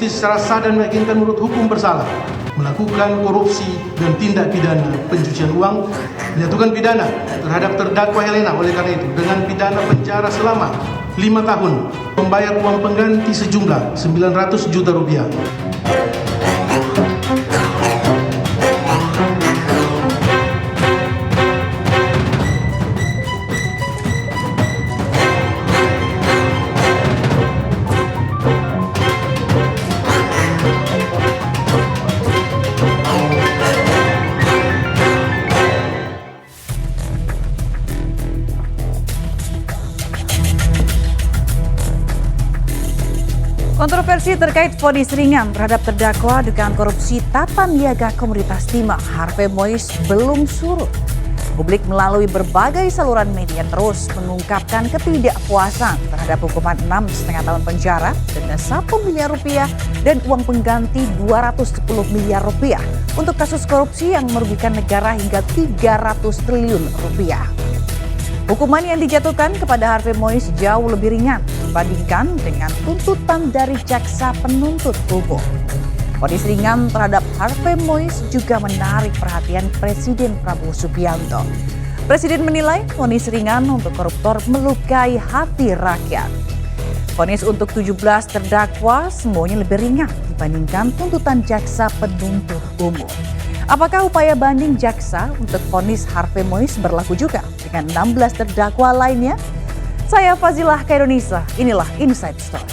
terbukti secara sah dan meyakinkan menurut hukum bersalah melakukan korupsi dan tindak pidana pencucian uang, menjatuhkan pidana terhadap terdakwa Helena oleh karena itu dengan pidana penjara selama 5 tahun, membayar uang pengganti sejumlah 900 juta rupiah. Kontroversi terkait vonis ringan terhadap terdakwa dugaan korupsi tata niaga Komoditas Timah Harvey Mois belum surut. Publik melalui berbagai saluran media terus mengungkapkan ketidakpuasan terhadap hukuman 6,5 tahun penjara, denda 1 miliar rupiah, dan uang pengganti 210 miliar rupiah untuk kasus korupsi yang merugikan negara hingga 300 triliun rupiah. Hukuman yang dijatuhkan kepada Harvey Mois jauh lebih ringan dibandingkan dengan tuntutan dari jaksa penuntut umum. Vonis ringan terhadap Harvey Mois juga menarik perhatian Presiden Prabowo Subianto. Presiden menilai vonis ringan untuk koruptor melukai hati rakyat. Vonis untuk 17 terdakwa semuanya lebih ringan dibandingkan tuntutan jaksa penuntut umum. Apakah upaya banding jaksa untuk vonis Harvey Mois berlaku juga dengan 16 terdakwa lainnya? Saya Fazilah Kairunisa, inilah Inside Story.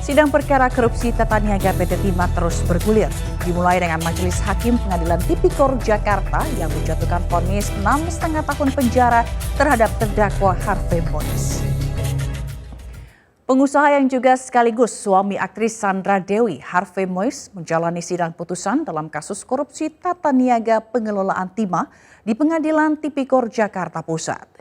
Sidang perkara korupsi tata niaga PT Timah terus bergulir. Dimulai dengan Majelis Hakim Pengadilan Tipikor Jakarta yang menjatuhkan vonis 6,5 tahun penjara terhadap terdakwa Harvey Mois. Pengusaha yang juga sekaligus suami aktris Sandra Dewi, Harvey Mois, menjalani sidang putusan dalam kasus korupsi tata niaga pengelolaan timah di Pengadilan Tipikor Jakarta Pusat.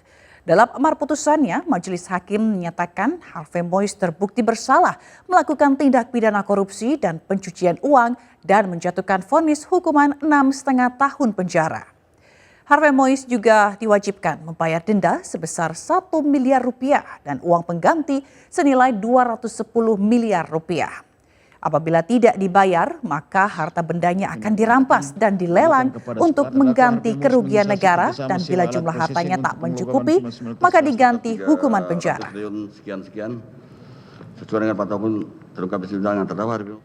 Dalam amar putusannya, Majelis Hakim menyatakan Harvey Mois terbukti bersalah melakukan tindak pidana korupsi dan pencucian uang dan menjatuhkan vonis hukuman 6,5 tahun penjara. Harvey Mois juga diwajibkan membayar denda sebesar 1 miliar rupiah dan uang pengganti senilai 210 miliar rupiah. Apabila tidak dibayar, maka harta bendanya akan dirampas dan dilelang untuk mengganti kerugian negara dan bila jumlah hartanya tak mencukupi, maka diganti hukuman penjara. Sekian, sesuai dengan patokun terungkap persidangan terdakwa.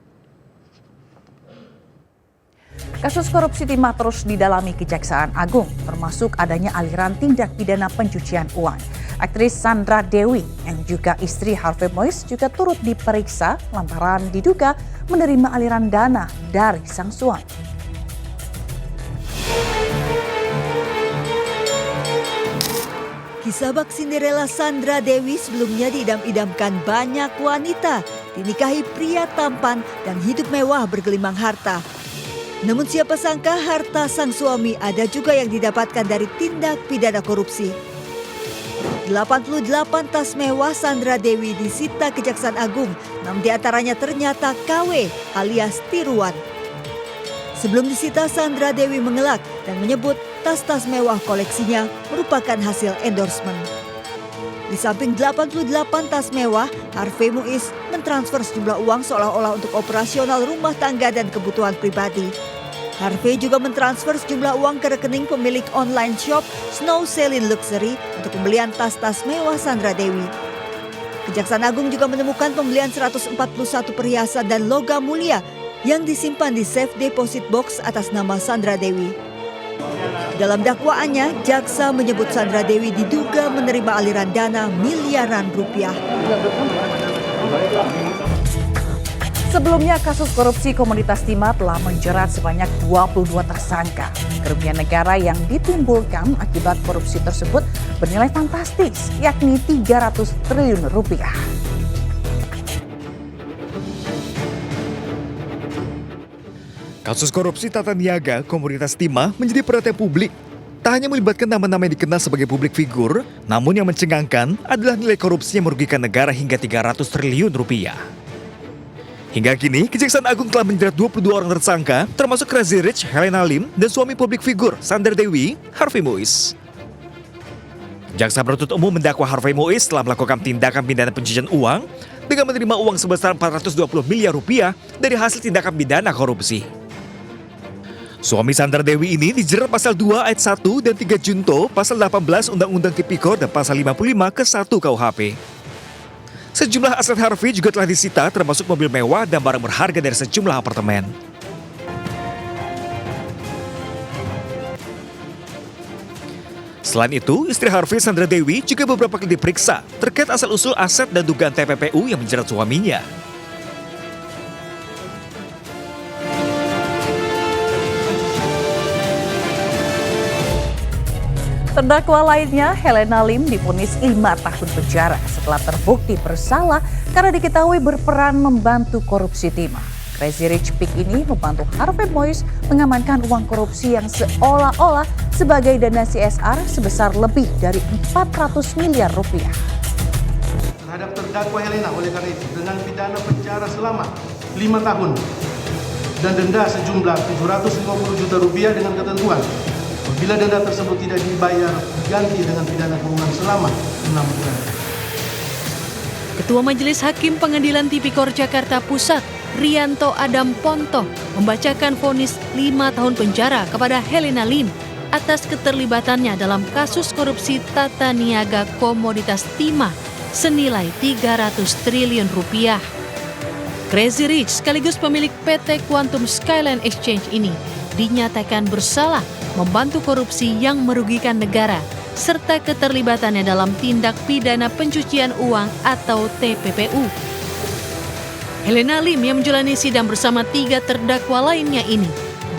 Kasus korupsi timah terus didalami Kejaksaan Agung, termasuk adanya aliran tindak pidana pencucian uang. Aktris Sandra Dewi yang juga istri Harvey Mois juga turut diperiksa lantaran diduga menerima aliran dana dari sang suami. Kisah bak Cinderella Sandra Dewi sebelumnya diidam-idamkan banyak wanita, dinikahi pria tampan dan hidup mewah bergelimang harta. Namun siapa sangka harta sang suami ada juga yang didapatkan dari tindak pidana korupsi. 88 tas mewah Sandra Dewi disita Kejaksaan Agung, 6 diantaranya ternyata KW alias tiruan. Sebelum disita, Sandra Dewi mengelak dan menyebut tas-tas mewah koleksinya merupakan hasil endorsement. Di samping 88 tas mewah, Harvey Mois mentransfer sejumlah uang seolah-olah untuk operasional rumah tangga dan kebutuhan pribadi. Harvey juga mentransfer sejumlah uang ke rekening pemilik online shop Snow Celine Luxury untuk pembelian tas-tas mewah Sandra Dewi. Kejaksaan Agung juga menemukan pembelian 141 perhiasan dan logam mulia yang disimpan di safe deposit box atas nama Sandra Dewi. Dalam dakwaannya, jaksa menyebut Sandra Dewi diduga menerima aliran dana miliaran rupiah. Sebelumnya, kasus korupsi Komoditas Timah telah menjerat sebanyak 22 tersangka. Kerugian negara yang ditimbulkan akibat korupsi tersebut bernilai fantastis, yakni 300 triliun rupiah. Kasus korupsi tata niaga Komoditas Timah menjadi perhatian publik. tak hanya melibatkan nama-nama yang dikenal sebagai publik figur, namun yang mencengangkan adalah nilai korupsi yang merugikan negara hingga 300 triliun rupiah. Hingga kini, Kejaksaan Agung telah menjerat 22 orang tersangka, termasuk Crazy Rich Helena Lim dan suami publik figur Sandra Dewi, Harvey Muiz. Jaksa penuntut umum mendakwa Harvey Muiz telah melakukan tindakan pidana pencucian uang dengan menerima uang sebesar 420 miliar rupiah dari hasil tindakan pidana korupsi. Suami Sandra Dewi ini dijerat pasal 2 ayat 1 dan 3 junto pasal 18 Undang-Undang Tipikor dan pasal 55 ke 1 KUHP. Sejumlah aset Harvey juga telah disita termasuk mobil mewah dan barang berharga dari sejumlah apartemen. Selain itu, istri Harvey, Sandra Dewi, juga beberapa kali diperiksa terkait asal-usul aset dan dugaan TPPU yang menjerat suaminya. Terdakwa lainnya, Helena Lim, divonis 5 tahun penjara setelah terbukti bersalah karena diketahui berperan membantu korupsi timah. Crazy Rich Pig ini membantu Harvey Muiz mengamankan uang korupsi yang seolah-olah sebagai dana CSR sebesar lebih dari 400 miliar rupiah. Terhadap terdakwa Helena oleh karena itu dengan pidana penjara selama 5 tahun dan denda sejumlah 750 juta rupiah dengan ketentuan apabila denda tersebut tidak dibayar diganti dengan pidana kurungan selama 6 bulan. Ketua Majelis Hakim Pengadilan Tipikor Jakarta Pusat, Rianto Adam Ponto, membacakan vonis 5 tahun penjara kepada Helena Lim atas keterlibatannya dalam kasus korupsi tata niaga komoditas timah senilai 300 triliun rupiah. Crazy Rich sekaligus pemilik PT Quantum Skyline Exchange ini dinyatakan bersalah membantu korupsi yang merugikan negara serta keterlibatannya dalam tindak pidana pencucian uang atau TPPU. Helena Lim yang menjalani sidang bersama 3 terdakwa lainnya ini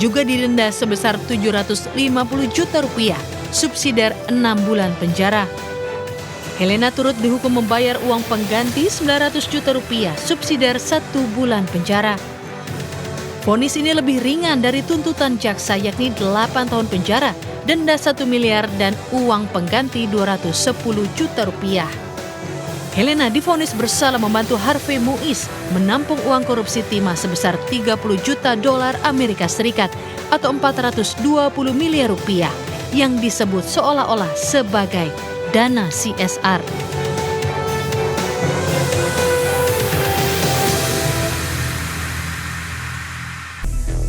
juga didenda sebesar 750 juta rupiah, subsidiar 6 bulan penjara. Helena turut dihukum membayar uang pengganti 900 juta rupiah, subsidiar 1 bulan penjara. Vonis ini lebih ringan dari tuntutan jaksa yakni 8 tahun penjara, denda 1 miliar dan uang pengganti 210 juta rupiah. Helena divonis bersalah membantu Harvey Muiz menampung uang korupsi timah sebesar 30 juta dolar Amerika Serikat atau 420 miliar rupiah yang disebut seolah-olah sebagai dana CSR.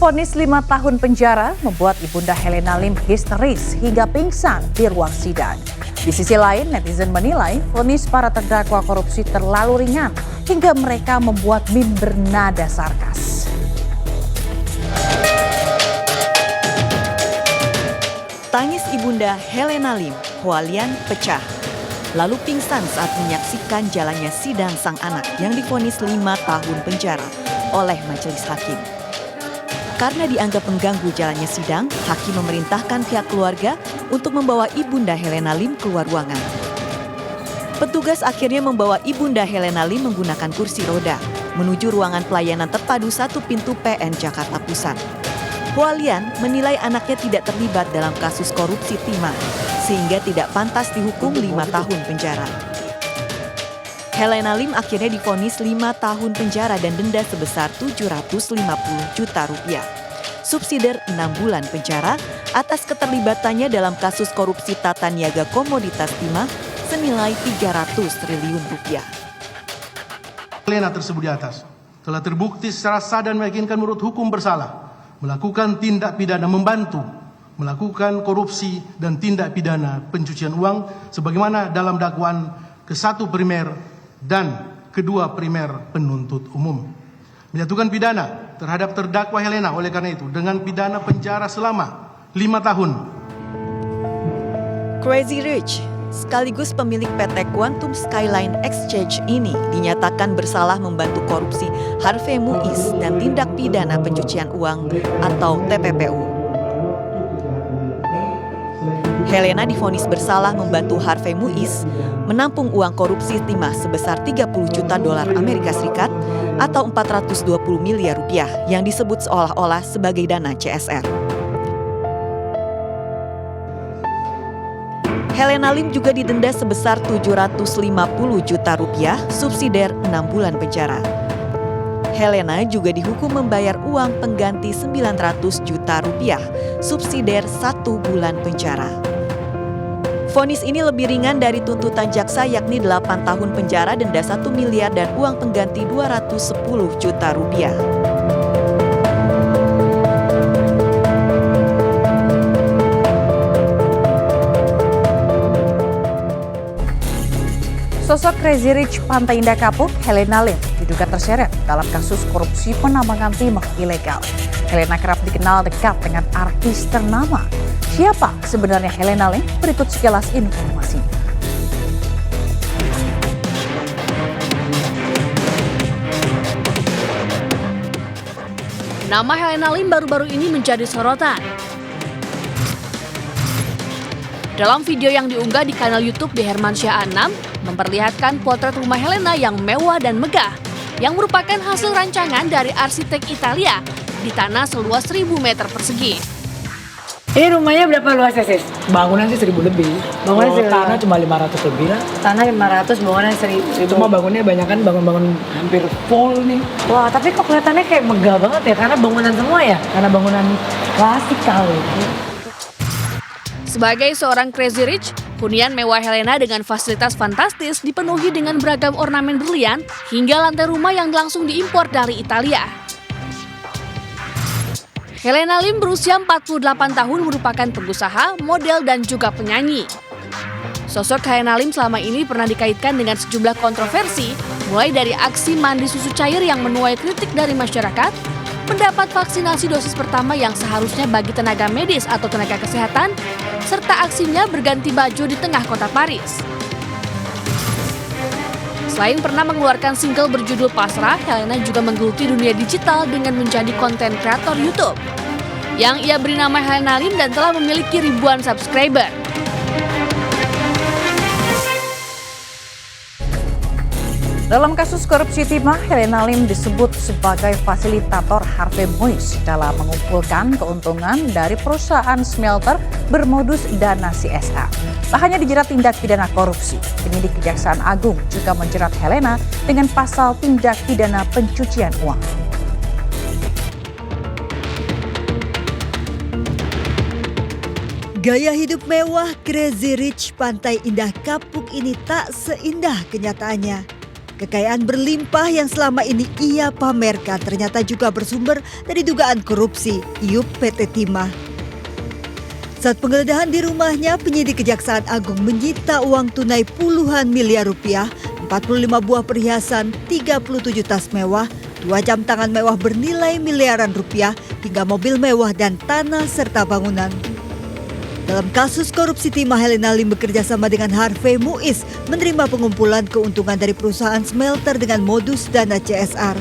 Vonis 5 tahun penjara membuat Ibunda Helena Lim histeris hingga pingsan di ruang sidang. Di sisi lain, netizen menilai vonis para terdakwa korupsi terlalu ringan hingga mereka membuat meme bernada sarkas. Tangis Ibunda Helena Lim, Hualian pecah. Lalu pingsan saat menyaksikan jalannya sidang sang anak yang divonis 5 tahun penjara oleh majelis hakim. Karena dianggap mengganggu jalannya sidang, hakim memerintahkan pihak keluarga untuk membawa Ibunda Helena Lim keluar ruangan. Petugas akhirnya membawa Ibunda Helena Lim menggunakan kursi roda menuju ruangan pelayanan terpadu 1 pintu PN Jakarta Pusat. Hualian menilai anaknya tidak terlibat dalam kasus korupsi timah, sehingga tidak pantas dihukum 5 tahun penjara. Helena Lim akhirnya divonis 5 tahun penjara dan denda sebesar 750 juta rupiah. Subsidiar 6 bulan penjara atas keterlibatannya dalam kasus korupsi tata niaga komoditas timah senilai 300 triliun rupiah. Helena tersebut di atas telah terbukti secara sah dan meyakinkan menurut hukum bersalah melakukan tindak pidana membantu melakukan korupsi dan tindak pidana pencucian uang sebagaimana dalam dakwaan ke-1 primer dan kedua primer penuntut umum. Menjatuhkan pidana terhadap terdakwa Helena oleh karena itu dengan pidana penjara selama 5 tahun. Crazy Rich sekaligus pemilik PT Quantum Skyline Exchange ini dinyatakan bersalah membantu korupsi Harvey Muiz dan tindak pidana pencucian uang atau TPPU. Helena divonis bersalah membantu Harvey Muiz menampung uang korupsi timah sebesar 30 juta dolar Amerika Serikat atau 420 miliar rupiah yang disebut seolah-olah sebagai dana CSR. Helena Lim juga didenda sebesar 750 juta rupiah, subsidiar 6 bulan penjara. Helena juga dihukum membayar uang pengganti 900 juta rupiah, subsidiar 1 bulan penjara. Vonis ini lebih ringan dari tuntutan jaksa yakni 8 tahun penjara, denda 1 miliar dan uang pengganti 210 juta rupiah. Sosok Crazy Rich Pantai Indah Kapuk, Helena Lim, diduga terseret dalam kasus korupsi penambangan timah ilegal. Helena kerap dikenal dekat dengan artis ternama. Siapa sebenarnya Helena Lim? Berikut sekilas informasinya. Nama Helena Lim baru-baru ini menjadi sorotan. Dalam video yang diunggah di kanal YouTube di Hermansyah 6, memperlihatkan potret rumah Helena yang mewah dan megah, yang merupakan hasil rancangan dari arsitek Italia di tanah seluas 1.000 meter persegi. Ini rumahnya berapa luasnya, Sis? Bangunan sih 1.000 lebih. Bangunan Kalau tanah cuma 500 lebih lah. Tanah 500, bangunan 1.000. Cuma bangunnya banyak kan bangun-bangun hampir full nih. Wah, tapi kok kelihatannya kayak megah banget ya, karena bangunan semua ya? Karena bangunan klasik kali. Sebagai seorang Crazy Rich, hunian mewah Helena dengan fasilitas fantastis dipenuhi dengan beragam ornamen berlian hingga lantai rumah yang langsung diimpor dari Italia. Helena Lim berusia 48 tahun merupakan pengusaha, model, dan juga penyanyi. Sosok Helena Lim selama ini pernah dikaitkan dengan sejumlah kontroversi, mulai dari aksi mandi susu cair yang menuai kritik dari masyarakat, mendapat vaksinasi dosis pertama yang seharusnya bagi tenaga medis atau tenaga kesehatan, serta aksinya berganti baju di tengah kota Paris. Selain pernah mengeluarkan single berjudul Pasrah, Helena juga menggeluti dunia digital dengan menjadi konten kreator YouTube, yang ia beri nama Helena Lim dan telah memiliki ribuan subscriber. Dalam kasus korupsi timah, Helena Lim disebut sebagai fasilitator Harvey Mois dalam mengumpulkan keuntungan dari perusahaan smelter bermodus dana CSR. Tak hanya dijerat tindak pidana korupsi, penyidik Kejaksaan Agung juga menjerat Helena dengan pasal tindak pidana pencucian uang. Gaya hidup mewah Crazy Rich Pantai Indah Kapuk ini tak seindah kenyataannya. Kekayaan berlimpah yang selama ini ia pamerkan ternyata juga bersumber dari dugaan korupsi iup PT Timah. Saat penggeledahan di rumahnya, penyidik Kejaksaan Agung menyita uang tunai puluhan miliar rupiah, 45 buah perhiasan, 37 tas mewah, 2 jam tangan mewah bernilai miliaran rupiah, hingga mobil mewah dan tanah serta bangunan. Dalam kasus korupsi timah, Helena Lim bekerja sama dengan Harvey Mois menerima pengumpulan keuntungan dari perusahaan smelter dengan modus dana CSR.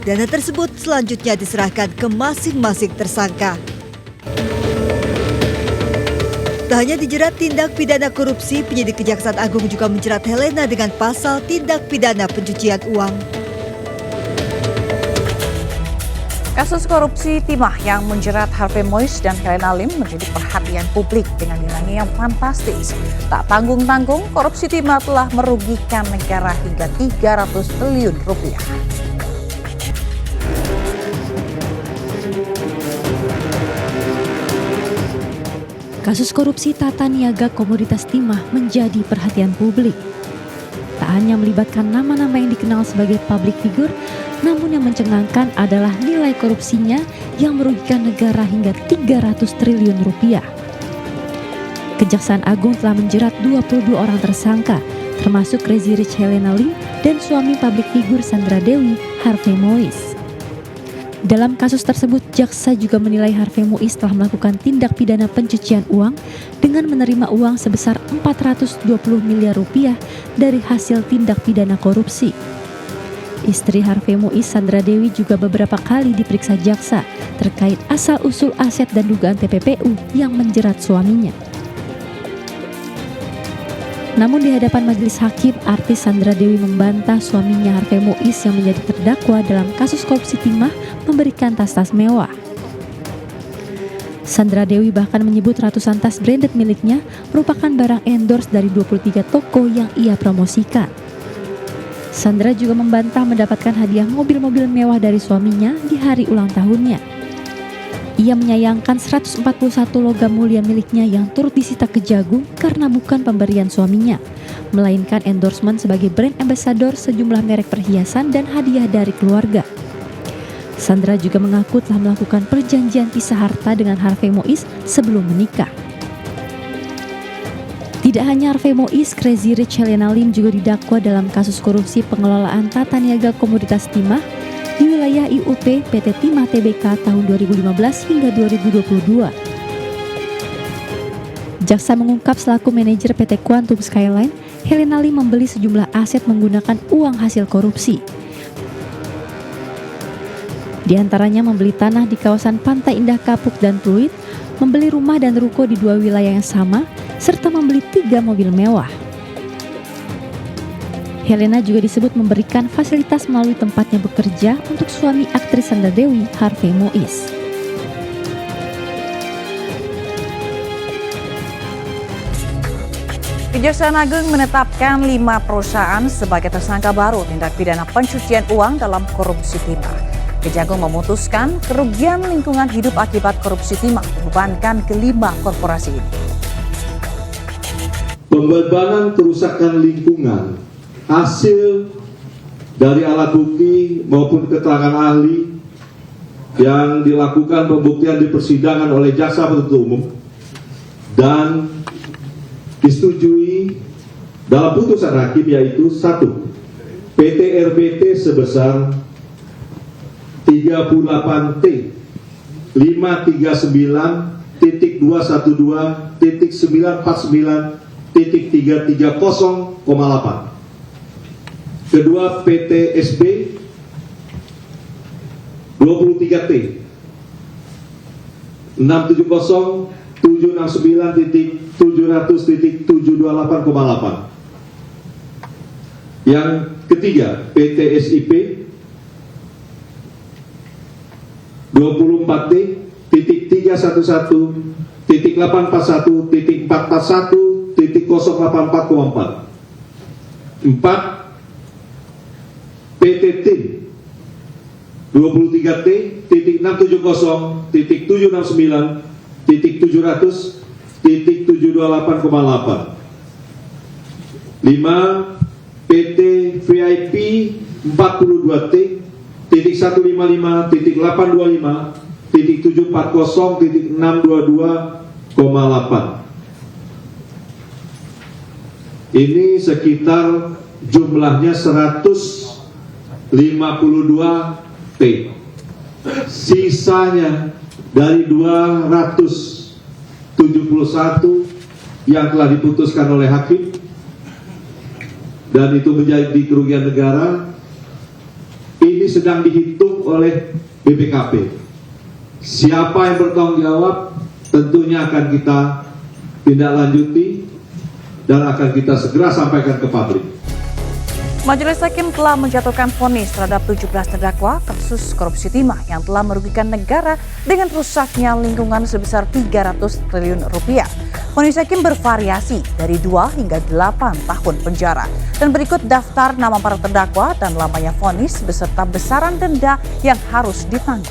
Dana tersebut selanjutnya diserahkan ke masing-masing tersangka. Tak hanya dijerat tindak pidana korupsi, penyidik Kejaksaan Agung juga menjerat Helena dengan pasal tindak pidana pencucian uang. Kasus korupsi timah yang menjerat Harvey Mois dan Helena Lim menjadi perhatian publik dengan nilainya yang fantastis. Tak tanggung-tanggung, korupsi timah telah merugikan negara hingga 300 triliun rupiah. Kasus korupsi tata niaga komoditas timah menjadi perhatian publik. Tak hanya melibatkan nama-nama yang dikenal sebagai public figure, namun yang mencengangkan adalah nilai korupsinya yang merugikan negara hingga 300 triliun rupiah. Kejaksaan Agung telah menjerat 22 orang tersangka, termasuk Crazy Rich Helena Lim dan suami public figure Sandra Dewi, Harvey Mois. Dalam kasus tersebut, jaksa juga menilai Harvey Mois telah melakukan tindak pidana pencucian uang dengan menerima uang sebesar 420 miliar rupiah dari hasil tindak pidana korupsi. Istri Harvey Mois, Sandra Dewi, juga beberapa kali diperiksa jaksa terkait asal-usul aset dan dugaan TPPU yang menjerat suaminya. Namun di hadapan majelis hakim, artis Sandra Dewi membantah suaminya Harvey Mois yang menjadi terdakwa dalam kasus korupsi timah memberikan tas-tas mewah. Sandra Dewi bahkan menyebut ratusan tas branded miliknya merupakan barang endorse dari 23 toko yang ia promosikan. Sandra juga membantah mendapatkan hadiah mobil-mobil mewah dari suaminya di hari ulang tahunnya. Ia menyayangkan 141 logam mulia miliknya yang turut disita Kejagung karena bukan pemberian suaminya, melainkan endorsement sebagai brand ambassador sejumlah merek perhiasan dan hadiah dari keluarga. Sandra juga mengaku telah melakukan perjanjian pisah harta dengan Harvey Mois sebelum menikah. Tidak hanya Harvey Mois, Crazy Rich Helena Lim juga didakwa dalam kasus korupsi pengelolaan tata niaga komoditas timah di wilayah IUP PT Timah Tbk tahun 2015 hingga 2022. Jaksa mengungkap selaku manajer PT Quantum Skyline, Helena Lim membeli sejumlah aset menggunakan uang hasil korupsi. Di antaranya membeli tanah di kawasan Pantai Indah Kapuk dan Pluit, membeli rumah dan ruko di 2 wilayah yang sama, serta membeli 3 mobil mewah. Helena juga disebut memberikan fasilitas melalui tempatnya bekerja untuk suami aktris Sandra Dewi, Harvey Mois. Kejaksaan Agung menetapkan 5 perusahaan sebagai tersangka baru tindak pidana pencucian uang dalam korupsi timah. Kejagung memutuskan kerugian lingkungan hidup akibat korupsi timah dibebankan ke 5 korporasi ini. Pembebanan kerusakan lingkungan hasil dari alat bukti maupun keterangan ahli yang dilakukan pembuktian di persidangan oleh jaksa penuntut umum dan disetujui dalam putusan hakim, yaitu 1. PT RBT sebesar 38T 539.949.330,8. Kedua, PT SB 23T 679.769.728,8. Yang ketiga, PT SIP 24T.311.841.441.084,4. 4. PT TIM 23T.699.700.728,8. 5. PT VIP 42T.155.825.740.622,8. Ini sekitar jumlahnya 152 T. Sisanya dari 271 yang telah diputuskan oleh hakim dan itu menjadi kerugian negara, ini sedang dihitung oleh BPKP. Siapa yang bertanggung jawab tentunya akan kita tindak lanjuti dan akan kita segera sampaikan ke publik. Majelis Hakim telah menjatuhkan vonis terhadap 17 terdakwa kasus korupsi timah yang telah merugikan negara dengan rusaknya lingkungan sebesar 300 triliun rupiah. Vonis Hakim bervariasi dari 2 hingga 8 tahun penjara. Dan berikut daftar nama para terdakwa dan lamanya vonis beserta besaran denda yang harus ditanggung.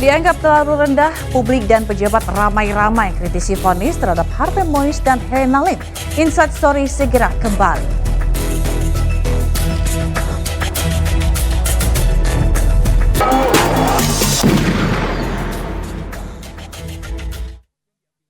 Dianggap terlalu rendah, publik dan pejabat ramai-ramai kritisi vonis terhadap Harvey Mois dan Helena Lim. Inside Story segera kembali.